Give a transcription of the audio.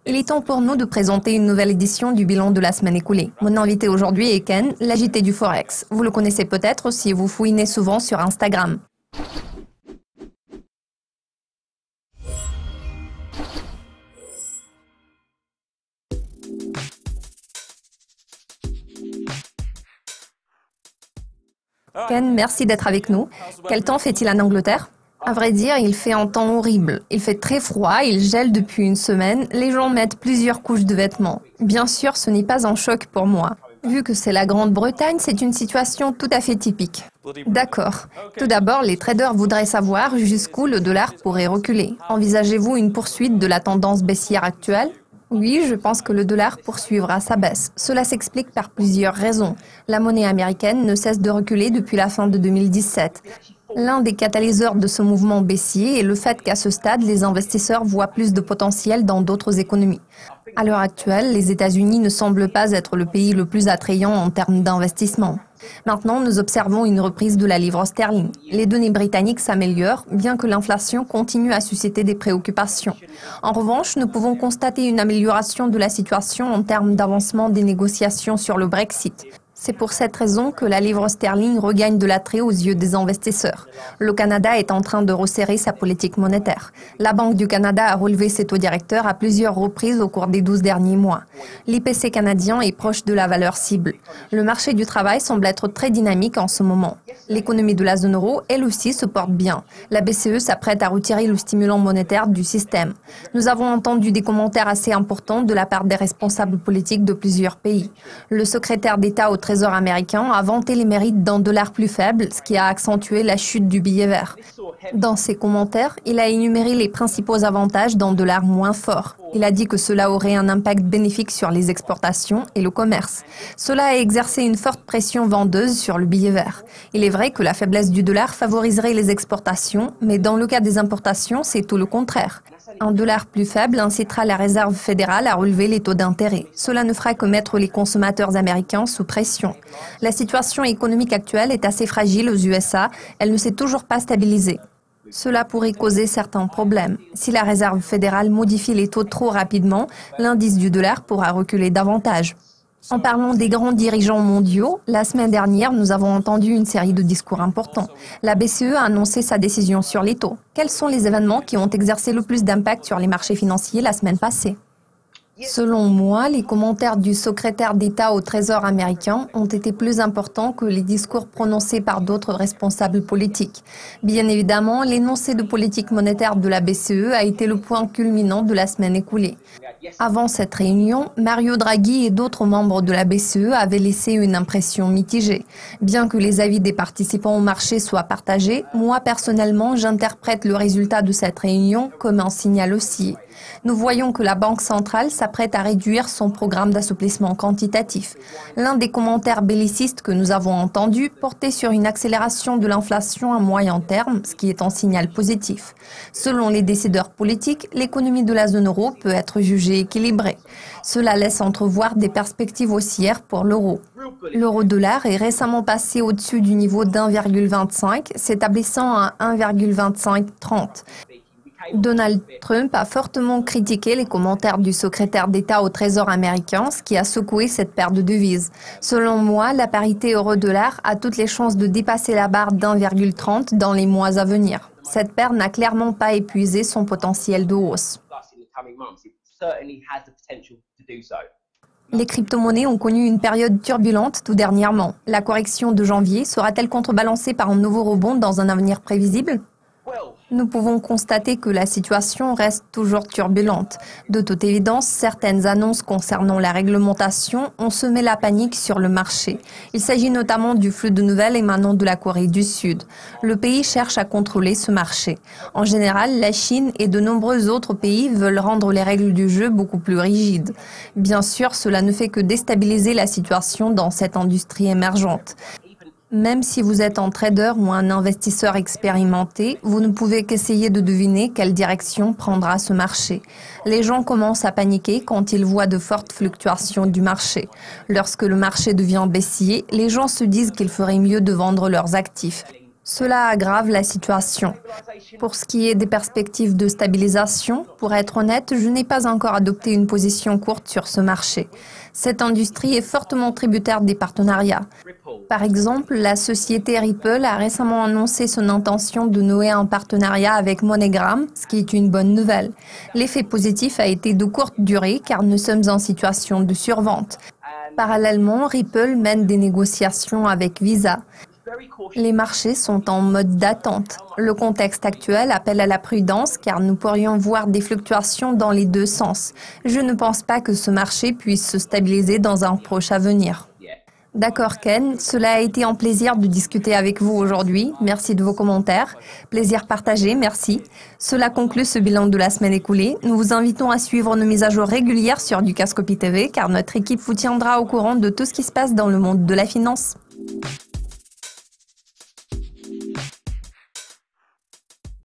Il est temps pour nous de présenter une nouvelle édition du bilan de la semaine écoulée. Mon invité aujourd'hui est Ken, l'agité du Forex. Vous le connaissez peut-être si vous fouinez souvent sur Instagram. Ken, merci d'être avec nous. Quel temps fait-il en Angleterre? À vrai dire, il fait un temps horrible. Il fait très froid, il gèle depuis une semaine, les gens mettent plusieurs couches de vêtements. Bien sûr, ce n'est pas un choc pour moi. Vu que c'est la Grande-Bretagne, c'est une situation tout à fait typique. D'accord. Tout d'abord, les traders voudraient savoir jusqu'où le dollar pourrait reculer. Envisagez-vous une poursuite de la tendance baissière actuelle? Oui, je pense que le dollar poursuivra sa baisse. Cela s'explique par plusieurs raisons. La monnaie américaine ne cesse de reculer depuis la fin de 2017. L'un des catalyseurs de ce mouvement baissier est le fait qu'à ce stade, les investisseurs voient plus de potentiel dans d'autres économies. À l'heure actuelle, les États-Unis ne semblent pas être le pays le plus attrayant en termes d'investissement. Maintenant, nous observons une reprise de la livre sterling. Les données britanniques s'améliorent, bien que l'inflation continue à susciter des préoccupations. En revanche, nous pouvons constater une amélioration de la situation en termes d'avancement des négociations sur le Brexit. C'est pour cette raison que la livre sterling regagne de l'attrait aux yeux des investisseurs. Le Canada est en train de resserrer sa politique monétaire. La Banque du Canada a relevé ses taux directeurs à plusieurs reprises au cours des 12 derniers mois. L'IPC canadien est proche de la valeur cible. Le marché du travail semble être très dynamique en ce moment. L'économie de la zone euro, elle aussi, se porte bien. La BCE s'apprête à retirer le stimulant monétaire du système. Nous avons entendu des commentaires assez importants de la part des responsables politiques de plusieurs pays. Le secrétaire d'État au Trésor américain a vanté les mérites d'un dollar plus faible, ce qui a accentué la chute du billet vert. Dans ses commentaires, il a énuméré les principaux avantages d'un dollar moins fort. Il a dit que cela aurait un impact bénéfique sur les exportations et le commerce. Cela a exercé une forte pression vendeuse sur le billet vert. Il est vrai que la faiblesse du dollar favoriserait les exportations, mais dans le cas des importations, c'est tout le contraire. Un dollar plus faible incitera la Réserve fédérale à relever les taux d'intérêt. Cela ne fera que mettre les consommateurs américains sous pression. La situation économique actuelle est assez fragile aux USA. Elle ne s'est toujours pas stabilisée. Cela pourrait causer certains problèmes. Si la Réserve fédérale modifie les taux trop rapidement, l'indice du dollar pourra reculer davantage. En parlant des grands dirigeants mondiaux, la semaine dernière, nous avons entendu une série de discours importants. La BCE a annoncé sa décision sur les taux. Quels sont les événements qui ont exercé le plus d'impact sur les marchés financiers la semaine passée? Selon moi, les commentaires du secrétaire d'État au Trésor américain ont été plus importants que les discours prononcés par d'autres responsables politiques. Bien évidemment, l'énoncé de politique monétaire de la BCE a été le point culminant de la semaine écoulée. Avant cette réunion, Mario Draghi et d'autres membres de la BCE avaient laissé une impression mitigée. Bien que les avis des participants au marché soient partagés, moi personnellement, j'interprète le résultat de cette réunion comme un signal haussier. Nous voyons que la Banque centrale s'apprête à réduire son programme d'assouplissement quantitatif. L'un des commentaires bellicistes que nous avons entendus portait sur une accélération de l'inflation à moyen terme, ce qui est un signal positif. Selon les décideurs politiques, l'économie de la zone euro peut être jugée équilibrée. Cela laisse entrevoir des perspectives haussières pour l'euro. L'euro-dollar est récemment passé au-dessus du niveau d'1,25, s'établissant à 1,2530. Donald Trump a fortement critiqué les commentaires du secrétaire d'État au Trésor américain, ce qui a secoué cette paire de devises. Selon moi, la parité euro-dollar a toutes les chances de dépasser la barre d'1,30 dans les mois à venir. Cette paire n'a clairement pas épuisé son potentiel de hausse. Les crypto-monnaies ont connu une période turbulente tout dernièrement. La correction de janvier sera-t-elle contrebalancée par un nouveau rebond dans un avenir prévisible ? Nous pouvons constater que la situation reste toujours turbulente. De toute évidence, certaines annonces concernant la réglementation ont semé la panique sur le marché. Il s'agit notamment du flux de nouvelles émanant de la Corée du Sud. Le pays cherche à contrôler ce marché. En général, la Chine et de nombreux autres pays veulent rendre les règles du jeu beaucoup plus rigides. Bien sûr, cela ne fait que déstabiliser la situation dans cette industrie émergente. Même si vous êtes un trader ou un investisseur expérimenté, vous ne pouvez qu'essayer de deviner quelle direction prendra ce marché. Les gens commencent à paniquer quand ils voient de fortes fluctuations du marché. Lorsque le marché devient baissier, les gens se disent qu'il ferait mieux de vendre leurs actifs. Cela aggrave la situation. Pour ce qui est des perspectives de stabilisation, pour être honnête, je n'ai pas encore adopté une position courte sur ce marché. Cette industrie est fortement tributaire des partenariats. Par exemple, la société Ripple a récemment annoncé son intention de nouer un partenariat avec MoneyGram, ce qui est une bonne nouvelle. L'effet positif a été de courte durée car nous sommes en situation de survente. Parallèlement, Ripple mène des négociations avec Visa. Les marchés sont en mode d'attente. Le contexte actuel appelle à la prudence car nous pourrions voir des fluctuations dans les deux sens. Je ne pense pas que ce marché puisse se stabiliser dans un proche avenir. D'accord Ken, cela a été un plaisir de discuter avec vous aujourd'hui. Merci de vos commentaires. Plaisir partagé, merci. Cela conclut ce bilan de la semaine écoulée. Nous vous invitons à suivre nos mises à jour régulières sur Dukascopy TV car notre équipe vous tiendra au courant de tout ce qui se passe dans le monde de la finance.